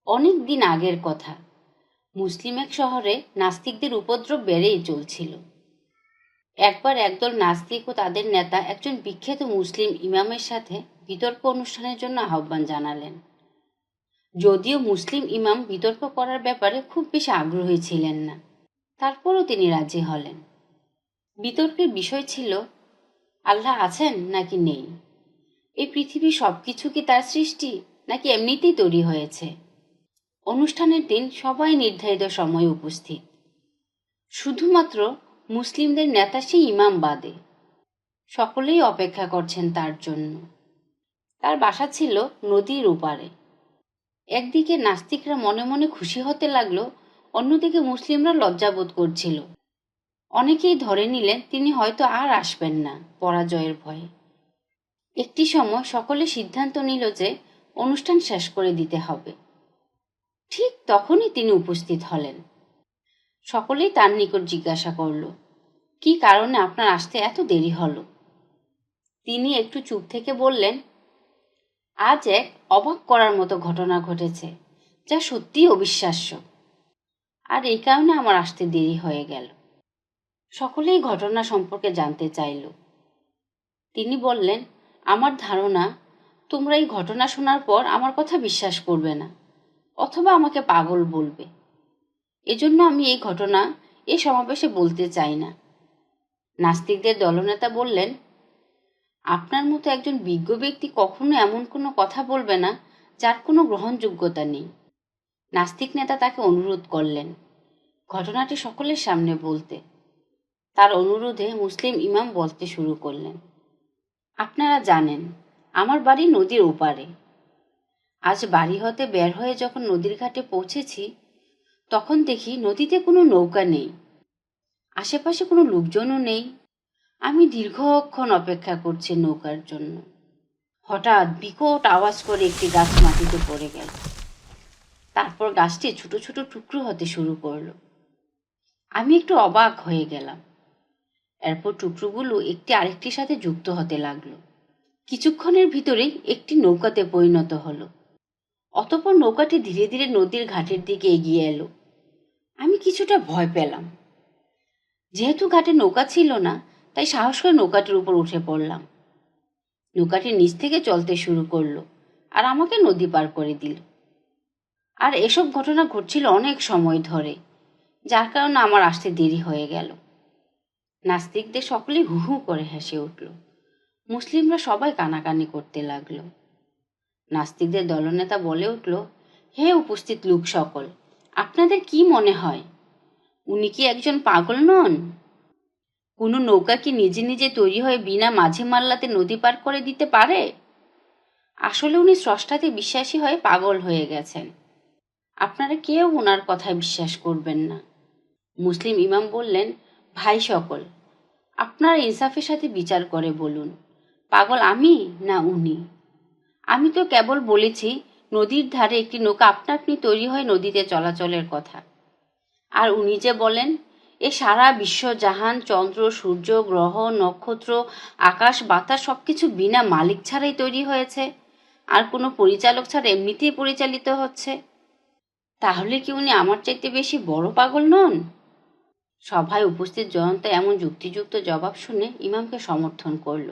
অনেক দিন আগের কথা। মুসলিম এক শহরে নাস্তিকদের উপদ্রব বেড়েই চলছিল। একবার একদল নাস্তিক ও তাদের নেতা একজন বিখ্যাত মুসলিম ইমামের সাথে বিতর্ক অনুষ্ঠানের জন্য আহ্বান জানালেন। যদিও মুসলিম ইমাম বিতর্ক করার ব্যাপারে খুব বেশি আগ্রহী ছিলেন না, তারপরও তিনি রাজি হলেন। বিতর্কের বিষয় ছিল, আল্লাহ আছেন নাকি নেই? এই পৃথিবী সবকিছু কি তার সৃষ্টি, নাকি এমনিতেই তৈরি হয়েছে? অনুষ্ঠানের দিন সবাই নির্ধারিত সময়ে উপস্থিত, শুধুমাত্র মুসলিমদের নেতা সেই ইমাম বাদে। সকলেই অপেক্ষা করছেন তার জন্য। তার বাসা ছিল নদীর ওপারে। একদিকে নাস্তিকরা মনে মনে খুশি হতে লাগলো, অন্যদিকে মুসলিমরা লজ্জাবোধ করছিল। অনেকেই ধরে নিলেন তিনি হয়তো আর আসবেন না, পরাজয়ের ভয়ে। একটি সময় সকলে সিদ্ধান্ত নিল যে অনুষ্ঠান শেষ করে দিতে হবে। ঠিক তখনই তিনি উপস্থিত হলেন। সকলেই তার নিকট জিজ্ঞাসা করল, কি কারণে আপনার আসতে এত দেরি হলো? তিনি একটু চুপ থেকে বললেন, আজ এক অবাক করার মতো ঘটনা ঘটেছে, যা সত্যিই অবিশ্বাস্য, আর এই কারণে আমার আসতে দেরি হয়ে গেল। সকলেই ঘটনা সম্পর্কে জানতে চাইল। তিনি বললেন, আমার ধারণা তোমরা এই ঘটনা শোনার পর আমার কথা বিশ্বাস করবে না, অথবা আমাকে পাগল বলবে। এজন্য আমি এই ঘটনা এ সমাবেশে বলতে চাই না। নাস্তিকদের দলনেতা বললেন, আপনার মতো একজন বিজ্ঞ ব্যক্তি কখনো এমন কোনো কথা বলবে না যার কোনো গ্রহণযোগ্যতা নেই। নাস্তিক নেতা তাকে অনুরোধ করলেন ঘটনাটি সকলের সামনে বলতে। তার অনুরোধে মুসলিম ইমাম বলতে শুরু করলেন, আপনারা জানেন আমার বাড়ি নদীর ওপারে। আজ বাড়ি হতে বের হয়ে যখন নদীর ঘাটে পৌঁছেছি, তখন দেখি নদীতে কোনো নৌকা নেই, আশেপাশে কোনো লোকজনও নেই। আমি দীর্ঘক্ষণ অপেক্ষা করছি নৌকার জন্য। হঠাৎ বিকট আওয়াজ করে একটি গাছ মাটিতে পড়ে গেল। তারপর গাছটি ছোট ছোট টুকরো হতে শুরু করলো। আমি একটু অবাক হয়ে গেলাম। এরপর টুকরোগুলো একটি আরেকটির সাথে যুক্ত হতে লাগলো। কিছুক্ষণের ভিতরেই একটি নৌকাতে পরিণত হলো। অতঃপর নৌকাটি ধীরে ধীরে নদীর ঘাটের দিকে এগিয়ে এলো। আমি কিছুটা ভয় পেলাম। যেহেতু ঘাটে নৌকা ছিল না, তাই সাহস করে নৌকাটির উপর উঠে পড়লাম। নৌকাটি নিচ থেকে চলতে শুরু করলো আর আমাকে নদী পার করে দিল। আর এসব ঘটনা ঘটছিল অনেক সময় ধরে, যার কারণে আমার আসতে দেরি হয়ে গেল। নাস্তিকদের সকলেই হু হু করে হেসে উঠল। মুসলিমরা সবাই কানাকানি করতে লাগলো। নাস্তিকদের দলনেতা বলে উঠল, হে উপস্থিত লোক সকল, আপনাদের কি মনে হয় উনি কি একজন পাগল নন? কোনো নৌকা কি নিজে নিজে তৈরি হয়ে বিনা মাঝে মাল্লাতে নদী পার করে দিতে পারে? আসলে উনি স্রষ্টাতে বিশ্বাসী হয়ে পাগল হয়ে গেছেন। আপনারা কেউ ওনার কথায় বিশ্বাস করবেন না। মুসলিম ইমাম বললেন, ভাই সকল, আপনারা ইনসাফের সাথে বিচার করে বলুন, পাগল আমি না উনি? আমি তো কেবল বলেছি নদীর ধারে একটি নৌকা আপনা আপনি তৈরি হয়ে নদীতে চলাচলের কথা। আর উনি যে বলেন এ সারা বিশ্ব জাহান, চন্দ্র, সূর্য, গ্রহ, নক্ষত্র, আকাশ, বাতাস সবকিছু বিনা মালিক ছাড়াই তৈরি হয়েছে, আর কোনো পরিচালক ছাড়া এমনিতেই পরিচালিত হচ্ছে। তাহলে কি উনি আমার চাইতে বেশি বড় পাগল নন? সভায় উপস্থিত জনতা এমন যুক্তিযুক্ত জবাব শুনে ইমামকে সমর্থন করল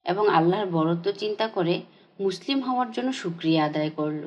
এবং আল্লাহর বরত্ব চিন্তা করে মুসলিম হওয়ার জন্য শুকরিয়া আদায় করল।